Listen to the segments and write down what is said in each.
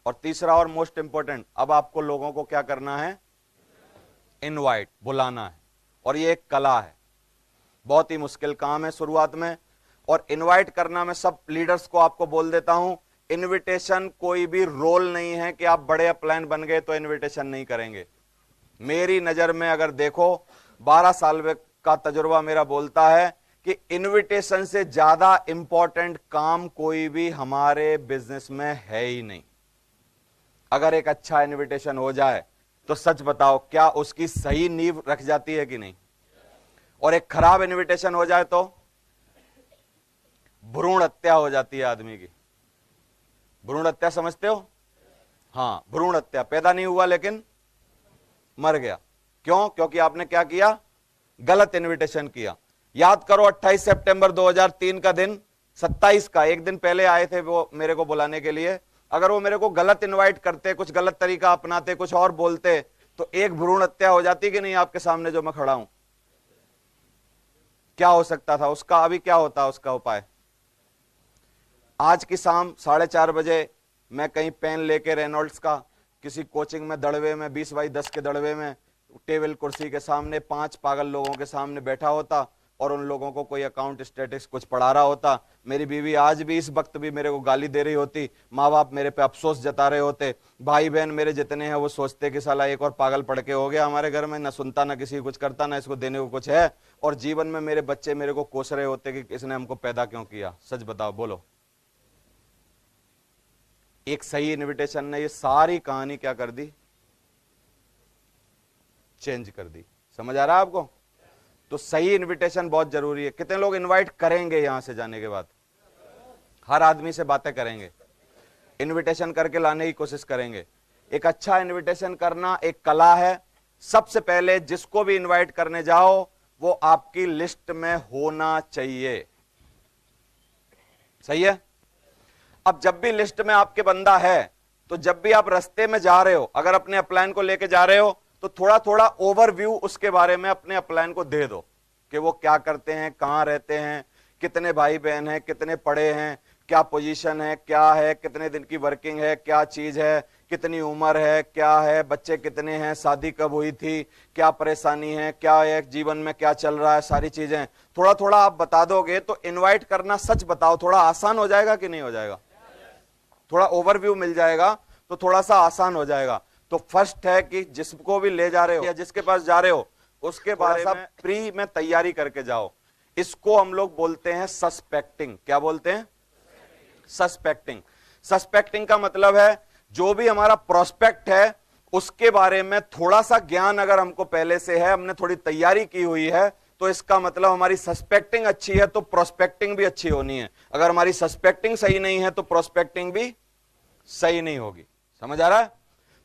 और तीसरा और मोस्ट इंपॉर्टेंट, अब आपको लोगों को क्या करना है, इनवाइट, बुलाना है। और ये एक कला है, बहुत ही मुश्किल काम है शुरुआत में। और इनवाइट करना, मैं सब लीडर्स को आपको बोल देता हूं, इनविटेशन कोई भी रोल नहीं है कि आप बड़े अपलाइन बन गए तो इनविटेशन नहीं करेंगे। मेरी नजर में अगर देखो, 12 साल का तजुर्बा मेरा बोलता है कि इनविटेशन से ज्यादा इंपॉर्टेंट काम कोई भी हमारे बिजनेस में है ही नहीं। अगर एक अच्छा इनविटेशन हो जाए तो सच बताओ, क्या उसकी सही नींव रख जाती है कि नहीं? और एक खराब इनविटेशन हो जाए तो भ्रूण हत्या हो जाती है आदमी की। भ्रूण हत्या समझते हो? हां, भ्रूण हत्या, पैदा नहीं हुआ लेकिन मर गया। क्यों? क्योंकि आपने क्या किया, गलत इनविटेशन किया। याद करो 28 सितंबर 2003 का दिन, 27 का, एक दिन पहले आए थे वो मेरे को बुलाने के लिए। अगर वो मेरे को गलत इनवाइट करते, कुछ गलत तरीका अपनाते, कुछ और बोलते, तो एक भ्रूण हत्या हो जाती कि नहीं आपके सामने जो मैं खड़ा हूं? क्या हो सकता था उसका? अभी क्या होता उसका उपाय? आज की शाम 4:30 बजे मैं कहीं पेन लेके रेनॉल्ड्स का किसी कोचिंग में दड़वे में 20x10 के दड़वे में टेबल कुर्सी के सामने 5 पागल लोगों के सामने बैठा होता और उन लोगों को कोई अकाउंट स्टेटिक्स कुछ पढ़ा रहा होता। मेरी बीवी आज भी इस वक्त भी मेरे को गाली दे रही होती, माँ बाप मेरे पे अफसोस जता रहे होते, भाई बहन मेरे जितने हैं वो सोचते कि साला एक और पागल पड़ के हो गया हमारे घर में, ना सुनता ना किसी को कुछ करता, ना इसको देने को कुछ है। और जीवन में मेरे बच्चे मेरे को कोस रहे होते कि इसने हमको पैदा क्यों किया। सच बताओ, बोलो। एक सही इनविटेशन ने ये सारी कहानी क्या कर दी, चेंज कर दी। समझ आ रहा है आपको? तो सही इनविटेशन बहुत जरूरी है। कितने लोग इनवाइट करेंगे यहां से जाने के बाद? हर आदमी से बातें करेंगे, इनविटेशन करके लाने की कोशिश करेंगे। एक अच्छा इनविटेशन करना एक कला है। सबसे पहले जिसको भी इनवाइट करने जाओ वो आपकी लिस्ट में होना चाहिए। सही है? अब जब भी लिस्ट में आपके बंदा है, तो जब भी आप रास्ते में जा रहे हो, अगर अपने अपलाइन को लेके जा रहे हो, तो थोड़ा थोड़ा ओवरव्यू उसके बारे में अपने अपलाइन को दे दो कि वो क्या करते हैं, कहां रहते हैं, कितने भाई बहन हैं, कितने पढ़े हैं, क्या पोजीशन है, क्या है, कितने दिन की वर्किंग है, क्या चीज है, कितनी उम्र है, क्या है, बच्चे कितने हैं, शादी कब हुई थी, क्या परेशानी है, क्या है जीवन में, क्या चल रहा है, सारी चीजें थोड़ा थोड़ा आप बता दोगे तो इनवाइट करना, सच बताओ, थोड़ा आसान हो जाएगा कि नहीं हो जाएगा? थोड़ा ओवरव्यू मिल जाएगा तो थोड़ा सा आसान हो जाएगा। तो फर्स्ट है कि जिसको भी ले जा रहे हो या जिसके पास जा रहे हो उसके बारे में प्री में तैयारी करके जाओ। इसको हम लोग बोलते हैं सस्पेक्टिंग। क्या बोलते हैं? सस्पेक्टिंग। सस्पेक्टिंग का मतलब है जो भी हमारा प्रोस्पेक्ट है उसके बारे में थोड़ा सा ज्ञान अगर हमको पहले से है, हमने थोड़ी तैयारी की हुई है, तो इसका मतलब हमारी सस्पेक्टिंग अच्छी है तो प्रोस्पेक्टिंग भी अच्छी होनी है। अगर हमारी सस्पेक्टिंग सही नहीं है तो प्रोस्पेक्टिंग भी सही नहीं होगी। समझ आ रहा है?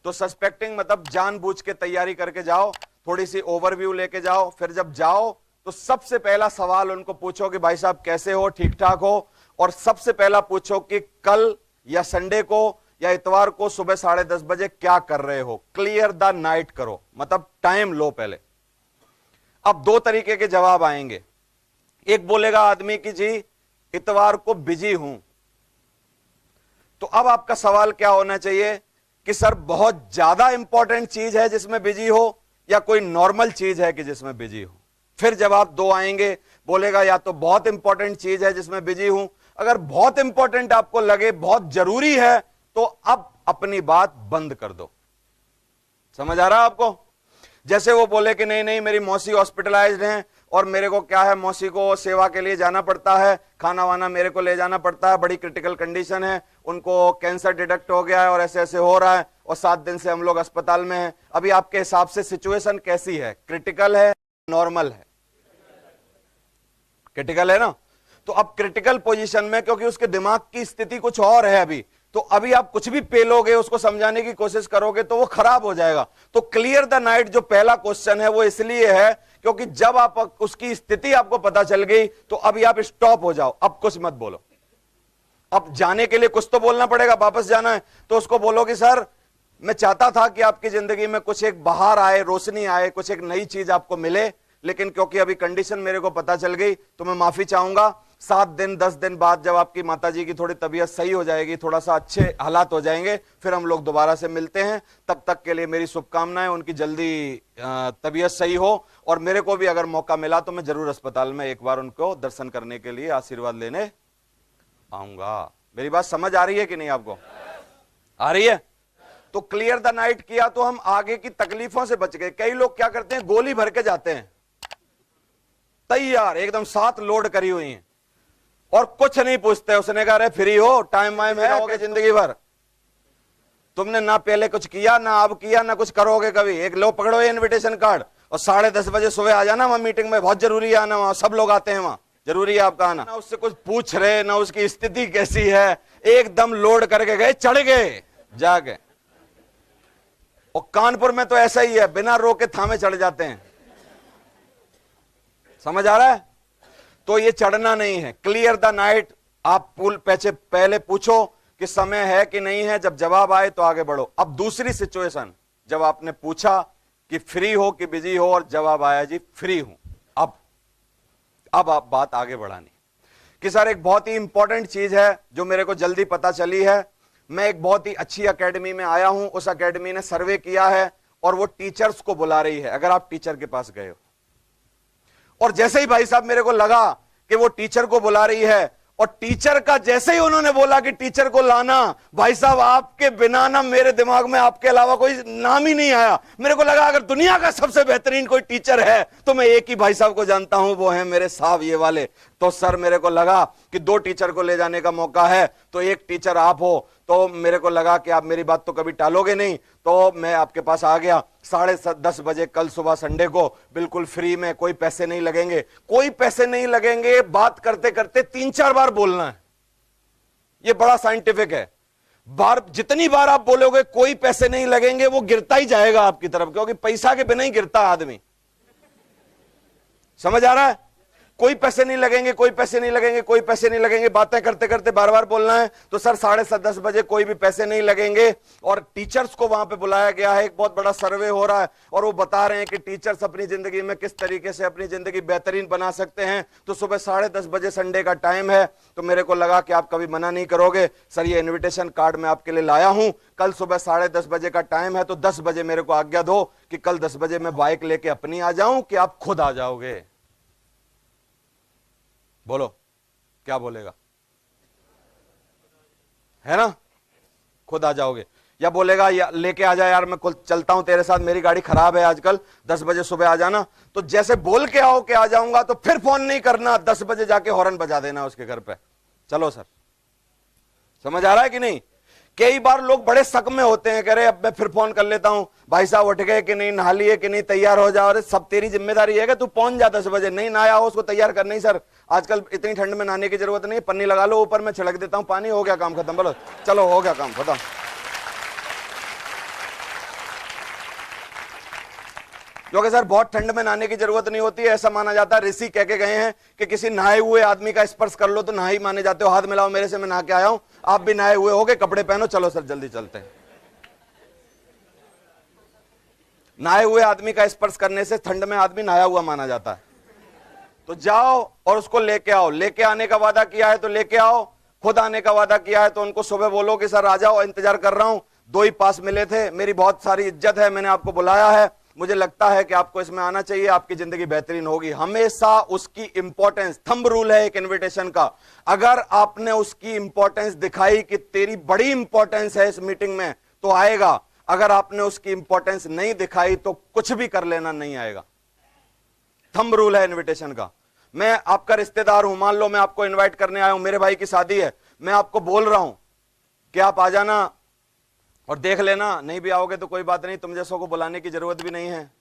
तो सस्पेक्टिंग मतलब जानबूझ के तैयारी करके जाओ, थोड़ी सी ओवरव्यू लेके जाओ। फिर जब जाओ तो सबसे पहला सवाल उनको पूछो कि भाई साहब कैसे हो, ठीक ठाक हो? और सबसे पहला पूछो कि कल या संडे को या इतवार को सुबह 10:30 बजे क्या कर रहे हो। क्लियर द नाइट करो, मतलब टाइम लो पहले। अब 2 तरीके के जवाब आएंगे। एक बोलेगा आदमी कि जी इतवार को बिजी हूं, तो अब आपका सवाल क्या होना चाहिए कि सर बहुत ज्यादा इंपॉर्टेंट चीज है जिसमें बिजी हो या कोई नॉर्मल चीज है कि जिसमें बिजी हो। फिर जवाब 2 आएंगे, बोलेगा या तो बहुत इंपॉर्टेंट चीज है जिसमें बिजी हूं, अगर बहुत इंपॉर्टेंट आपको लगे, बहुत जरूरी है, तो अब अपनी बात बंद कर दो। समझ आ रहा है आपको? जैसे वो बोले कि नहीं नहीं मेरी मौसी हॉस्पिटलाइज्ड हैं और मेरे को क्या है, मौसी को सेवा के लिए जाना पड़ता है, खाना वाना मेरे को ले जाना पड़ता है, बड़ी क्रिटिकल कंडीशन है, उनको कैंसर डिटेक्ट हो गया है और ऐसे ऐसे हो रहा है और 7 दिन से हम लोग अस्पताल में हैं। अभी आपके हिसाब से सिचुएशन कैसी है? क्रिटिकल है, नॉर्मल है? क्रिटिकल है ना? तो अब क्रिटिकल पोजीशन में, क्योंकि उसके दिमाग की स्थिति कुछ और है अभी, तो अभी आप कुछ भी पेलोगे, उसको समझाने की कोशिश करोगे तो वो खराब हो जाएगा। तो क्लियर द नाइट जो पहला क्वेश्चन है वो इसलिए है क्योंकि जब आप उसकी स्थिति आपको पता चल गई तो अभी आप स्टॉप हो जाओ, अब कुछ मत बोलो। अब जाने के लिए कुछ तो बोलना पड़ेगा, वापस जाना है तो उसको बोलो कि सर मैं चाहता था कि आपकी जिंदगी में कुछ एक बाहर आए, रोशनी आए, कुछ एक नई चीज आपको मिले, लेकिन क्योंकि अभी कंडीशन मेरे को पता चल गई तो मैं माफी चाहूंगा। 7 दिन 10 दिन बाद जब आपकी माताजी की थोड़ी तबीयत सही हो जाएगी, थोड़ा सा अच्छे हालात हो जाएंगे, फिर हम लोग दोबारा से मिलते हैं। तब तक के लिए मेरी शुभकामनाएं, उनकी जल्दी तबीयत सही हो। और मेरे को भी अगर मौका मिला तो मैं जरूर अस्पताल में एक बार उनको दर्शन करने के लिए, आशीर्वाद लेने आऊंगा। मेरी बात समझ आ रही है कि नहीं आपको? आ रही है? तो क्लियर द नाइट किया तो हम आगे की तकलीफों से बच गए। कई लोग क्या करते हैं, गोली भर के जाते हैं, तैयार एकदम 7 लोड करी हुई हैं, और कुछ नहीं पूछते। उसने कहा, अरे फ्री हो, टाइम वाइम है, रहोगे जिंदगी भर। तुमने ना पहले कुछ किया, ना अब किया, ना कुछ करोगे कभी। एक लो पकड़ो ये इनविटेशन कार्ड और 10:30 बजे सुबह आ जाना वहां मीटिंग में, बहुत जरूरी है आना, वहां सब लोग आते हैं, वहां जरूरी है आपका आना। ना उससे कुछ पूछ रहे, ना उसकी स्थिति कैसी है, एकदम लोड करके गए, चढ़ गए जाके। और कानपुर में तो ऐसा ही है, बिना रोके थामे चढ़ जाते हैं। समझ आ रहा है? तो ये चढ़ना नहीं है। Clear the night. आप पहले पूछो कि समय है कि नहीं है, जब जवाब आए तो आगे बढ़ो। अब दूसरी सिचुएशन, जब आपने पूछा कि फ्री हो कि बिजी हो और जवाब आया जी फ्री हूं, अब आप बात आगे बढ़ानी कि सर एक बहुत ही इंपॉर्टेंट चीज है जो मेरे को जल्दी पता चली है। मैं एक बहुत ही अच्छी एकेडमी में आया हूं, उस एकेडमी ने सर्वे किया है और वो टीचर्स को बुला रही है। अगर आप टीचर के पास गए हो और जैसे ही भाई साहब मेरे को लगा कि वो टीचर को बुला रही है, और टीचर का जैसे ही उन्होंने बोला कि टीचर को लाना, भाई साहब आपके बिना ना मेरे दिमाग में आपके अलावा कोई नाम ही नहीं आया। मेरे को लगा अगर दुनिया का सबसे बेहतरीन कोई टीचर है तो मैं एक ही भाई साहब को जानता हूं, वो है मेरे साहब ये वाले। तो सर मेरे को लगा कि 2 टीचर को ले जाने का मौका है, तो एक टीचर आप हो, तो मेरे को लगा कि आप मेरी बात तो कभी टालोगे नहीं, तो मैं आपके पास आ गया। 10:30 बजे कल सुबह संडे को, बिल्कुल फ्री में, कोई पैसे नहीं लगेंगे, कोई पैसे नहीं लगेंगे। बात करते करते 3-4 बार बोलना है, ये बड़ा साइंटिफिक है। जितनी बार आप बोलोगे कोई पैसे नहीं लगेंगे, वो गिरता ही जाएगा आपकी तरफ, क्योंकि पैसा के बिना ही गिरता आदमी। समझ आ रहा है? कोई पैसे नहीं लगेंगे, कोई पैसे नहीं लगेंगे, कोई पैसे नहीं लगेंगे, बातें करते करते बार बार बोलना है। तो सर 10:30 बजे कोई भी पैसे नहीं लगेंगे, और टीचर्स को वहां पे बुलाया गया है। एक बहुत बड़ा सर्वे हो रहा है और वो बता रहे हैं कि टीचर्स अपनी जिंदगी में किस तरीके से अपनी जिंदगी बेहतरीन बना सकते हैं। तो सुबह 10:30 बजे संडे का टाइम है, तो मेरे को लगा कि आप कभी मना नहीं करोगे। सर ये इन्विटेशन कार्ड मैं आपके लिए लाया हूं, कल सुबह 10:30 बजे का टाइम है, तो 10 बजे मेरे को आज्ञा दो कि कल 10 बजे मैं बाइक लेके अपनी आ जाऊं कि आप खुद आ जाओगे। बोलो क्या बोलेगा? है ना? खुद आ जाओगे, या बोलेगा या लेके आ जा यार, मैं खुद चलता हूं तेरे साथ, मेरी गाड़ी खराब है आजकल, 10 बजे सुबह आ जाना। तो जैसे बोल के आओ कि आ जाऊंगा, तो फिर फोन नहीं करना, 10 बजे जाके हॉर्न बजा देना उसके घर पे। चलो सर, समझ आ रहा है कि नहीं? कई बार लोग बड़े शक में होते हैं, कह रहे अब मैं फिर फोन कर लेता हूं, भाई साहब उठ गए कि नहीं, नहा लिए कि नहीं, तैयार हो जाओ। अरे सब तेरी जिम्मेदारी है कि तू पहुंच जा 10 बजे, नहीं नहाया हो उसको तैयार कर। नहीं सर आजकल इतनी ठंड में नहाने की जरूरत नहीं, पन्नी लगा लो ऊपर, में छिड़क देता हूं पानी, हो गया काम खत्म। बोलो चलो हो गया काम खत्म। क्योंकि सर बहुत ठंड में नहाने की जरूरत नहीं होती है, ऐसा माना जाता है। ऋषि कह के गए हैं कि किसी नहाए हुए आदमी का स्पर्श कर लो तो नहाई माने जाते हो। हाथ मिलाओ मेरे से, मैं नहा के आया हूं, आप भी नहाए हुए होगे, कपड़े पहनो, चलो सर जल्दी चलते हैं। नहाए हुए आदमी का स्पर्श करने से ठंड में आदमी नहाया हुआ माना जाता है। तो जाओ और उसको लेके आओ। लेके आने का वादा किया है तो लेके आओ, खुद आने का वादा किया है तो उनको सुबह बोलो कि सर आ जाओ, इंतजार कर रहा हूं। 2 ही पास मिले थे, मेरी बहुत सारी इज्जत है, मैंने आपको बुलाया है, मुझे लगता है कि आपको इसमें आना चाहिए, आपकी जिंदगी बेहतरीन होगी। हमेशा उसकी इंपॉर्टेंस, थंब रूल है एक इनविटेशन का, अगर आपने उसकी इंपॉर्टेंस दिखाई कि तेरी बड़ी इंपॉर्टेंस है इस मीटिंग में, तो आएगा। अगर आपने उसकी इंपॉर्टेंस नहीं दिखाई तो कुछ भी कर लेना, नहीं आएगा। थंब रूल है इनविटेशन का। मैं आपका रिश्तेदार हूं, मान लो मैं आपको इनवाइट करने आया हूं, मेरे भाई की शादी है, मैं आपको बोल रहा हूं कि आप आ जाना और देख लेना, नहीं भी आओगे तो कोई बात नहीं, तुम जैसों को बुलाने की जरूरत भी नहीं है।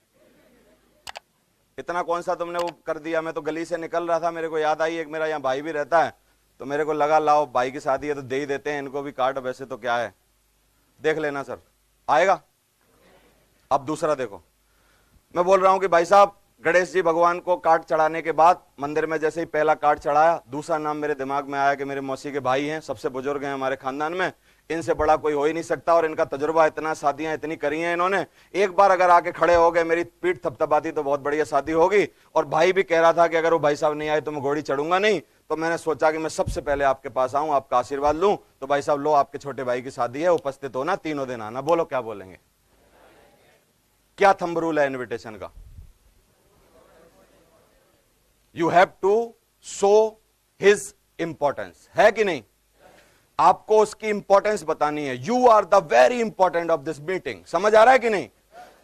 इतना कौन सा तुमने वो कर दिया। मैं तो गली से निकल रहा था, मेरे को याद आई, एक मेरा यहाँ भाई भी रहता है, तो मेरे को लगा लाओ भाई की शादी है तो दे ही देते हैं इनको भी कार्ड, वैसे तो क्या है, देख लेना सर आएगा। अब दूसरा देखो, मैं बोल रहा हूं कि भाई साहब गणेश जी भगवान को कार्ड चढ़ाने के बाद मंदिर में जैसे ही पहला कार्ड चढ़ाया, दूसरा नाम मेरे दिमाग में आया कि मेरे मौसी के भाई हैं, सबसे बुजुर्ग हैं हमारे खानदान में, इनसे बड़ा कोई हो ही नहीं सकता, और इनका तजुर्बा इतना, शादियां इतनी करी हैं इन्होंने, एक बार अगर आके खड़े हो गए, मेरी पीठ थपथपाती तो बहुत बढ़िया शादी होगी। और भाई भी कह रहा था कि अगर वो भाई साहब नहीं आए तो मैं घोड़ी चढ़ूंगा नहीं, तो मैंने सोचा कि मैं सबसे पहले आपके पास आऊं, आपका आशीर्वाद लूं। तो भाई साहब लो, आपके छोटे भाई की शादी है, उपस्थित होना, तीनों दिन आना। बोलो क्या बोलेंगे? क्या थंब रूल है इनविटेशन का? You have to show his importance, है कि नहीं? आपको उसकी इंपॉर्टेंस बतानी है। You are the very important of this meeting. समझ आ रहा है कि नहीं?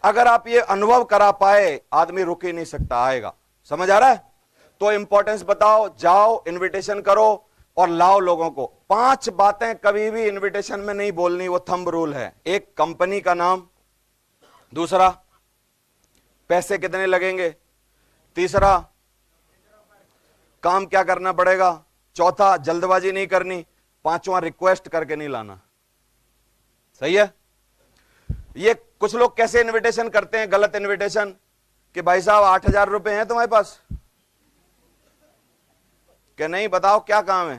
अगर आप ये अनुभव करा पाए, आदमी रुक ही नहीं सकता, आएगा। समझ आ रहा है? तो इंपॉर्टेंस बताओ, जाओ, इनविटेशन करो और लाओ लोगों को। 5 बातें कभी भी इनविटेशन में नहीं बोलनी, वो थंब रूल है। एक, कंपनी का नाम। दूसरा, पैसे कितने लगेंगे। तीसरा, काम क्या करना पड़ेगा। चौथा, जल्दबाजी नहीं करनी। पांचवा, रिक्वेस्ट करके नहीं लाना। सही है? ये कुछ लोग कैसे इनविटेशन करते हैं, गलत इनविटेशन, कि भाई साहब 8,000 रुपए हैं तुम्हारे पास? कि नहीं, बताओ क्या काम है?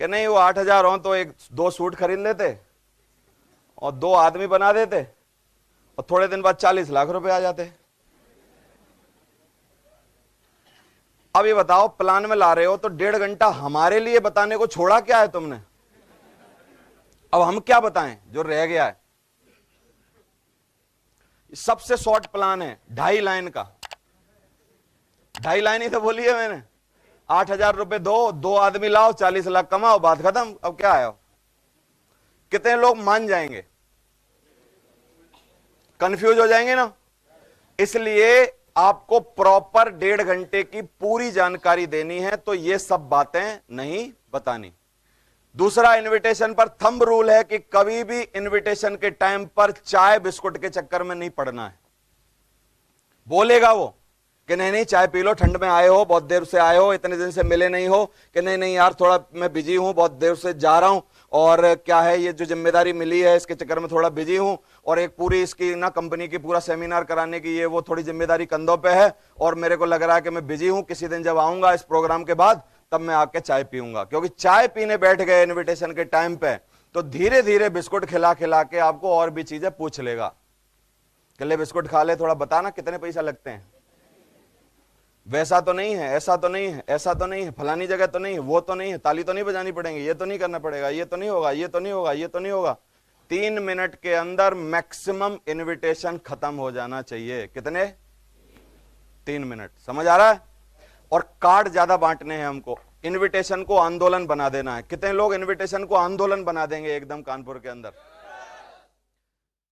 कि नहीं, वो 8,000 हो तो 1-2 सूट खरीद लेते और 2 आदमी बना देते और थोड़े दिन बाद 40 लाख रुपए आ जाते। अब ये बताओ, प्लान में ला रहे हो तो 1.5 घंटा हमारे लिए बताने को छोड़ा क्या है तुमने? अब हम क्या बताएं जो रह गया है? सबसे शॉर्ट प्लान है 2.5 लाइन का। 2.5 लाइन ही तो बोली है मैंने। 8,000 रुपए दो, 2 आदमी लाओ, 40 लाख कमाओ, बात खत्म। अब क्या है? कितने लोग मान जाएंगे? कंफ्यूज हो जाएंगे ना। इसलिए आपको प्रॉपर 1.5 घंटे की पूरी जानकारी देनी है, तो ये सब बातें नहीं बतानी। दूसरा, इनविटेशन पर थंब रूल है कि कभी भी इनविटेशन के टाइम पर चाय बिस्कुट के चक्कर में नहीं पड़ना है। बोलेगा वो कि नहीं नहीं चाय पी लो, ठंड में आए हो, बहुत देर से आए हो, इतने दिन से मिले नहीं हो, कि नहीं नहीं यार थोड़ा मैं बिजी हूं, बहुत देर से जा रहा हूं, और क्या है ये जो जिम्मेदारी मिली है इसके चक्कर में थोड़ा बिजी हूं, और एक पूरी इसकी ना कंपनी की पूरा सेमिनार कराने की ये वो थोड़ी जिम्मेदारी कंधों पे है, और मेरे को लग रहा है कि मैं बिजी हूं, किसी दिन जब आऊंगा इस प्रोग्राम के बाद तब मैं आके चाय पीऊंगा। क्योंकि चाय पीने बैठ गए इन्विटेशन के टाइम पे तो धीरे धीरे बिस्कुट खिला खिला के आपको और भी चीजें पूछ लेगा कि ले बिस्कुट खा ले, थोड़ा बताना कितने पैसा लगते हैं, वैसा तो नहीं है, ऐसा तो नहीं है, ऐसा तो नहीं है, फलानी जगह तो नहीं है, वो तो नहीं है, ताली तो नहीं बजानी पड़ेगी, ये तो नहीं करना पड़ेगा, ये तो नहीं होगा, ये तो नहीं होगा, ये तो नहीं होगा। 3 मिनट के अंदर मैक्सिमम इनविटेशन खत्म हो जाना चाहिए। कितने? 3 मिनट। समझ आ रहा है? और कार्ड ज्यादा बांटने हैं हमको। इनविटेशन को आंदोलन बना देना है। कितने लोग इनविटेशन को आंदोलन बना देंगे एकदम कानपुर के अंदर?